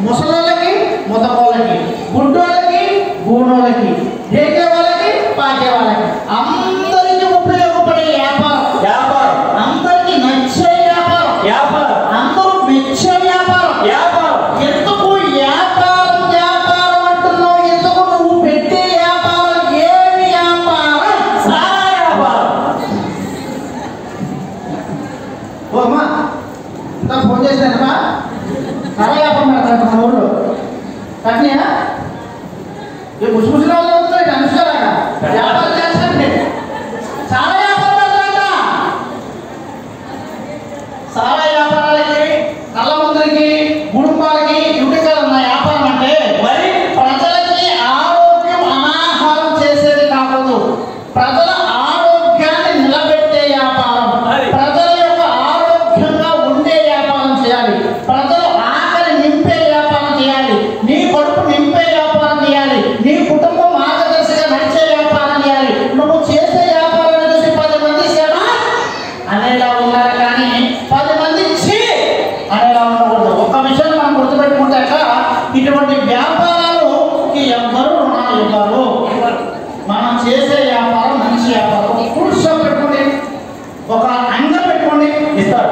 ముసలోళ్ళకి ముతకోళ్ళకి, గుడ్డోళ్ళకి గూనోళ్ళకి, దేకే వాళ్ళకి పాకే వాళ్ళకి అందరికీ ఉపయోగపడే వ్యాపారం, అందరికీ నచ్చే వ్యాపారం, అందరూ మెచ్చే వ్యాపారం. ఎందుకు వ్యాపారం అంటున్నావు? ఎందుకు నువ్వు పెట్టే వ్యాపారం ఏమి వ్యాపారం? సారా వ్యాపారం. ఓ అమ్మా ఇంత ఫోన్ చేసినానమ్మా, సారా వ్యాపారం పెడతాను మన ఊళ్ళో కట్నీయా ముసుముసిన వాళ్ళు అవుతున్నాయి అనుష్కారంగా వ్యాపారం చేస్తాంటే సారా వ్యాపారం పెడతారంట. సారా వ్యాపారాలకి, నల్ల మందులకి, గుడుంబాలకి ఇవి కదన్న వ్యాపారం అంటే. మరి ప్రజలకి ఆరోగ్యం అనాహారం చేసేది కాకూడదు, ప్రజల ఆరోగ్యాన్ని నిలబెట్టే వ్యాపారం, ప్రజల యొక్క ఆరోగ్యంగా ఉండే వ్యాపారం చేయాలి, ప్రజలు ఆకలి నింపే వ్యాపారం చేయాలి, నీ కడుపు నింపే వ్యాపారం చేయాలి, నీ కుటుంబం మార్గదర్శిగా నడిచే వ్యాపారం చేయాలి. నువ్వు చేసే వ్యాపారాన్ని చూసి 10 మంది సేవ అనేలా ఉన్నారు కానీ 10 మంది ఛీ అనేలా ఉండకూడదు. ఒక్క విషయం మనం గుర్తుపెట్టుకుంటే ఇటువంటి వ్యాపారాలుకి ఎవ్వరు రుణాలు ఇవ్వరు. మనం చేసే వ్యాపారం మంచి వ్యాపారం. ఫుడ్ షాప్ పెట్టుకోండి, ఒక అంగం పెట్టుకోండి ఇస్తారు,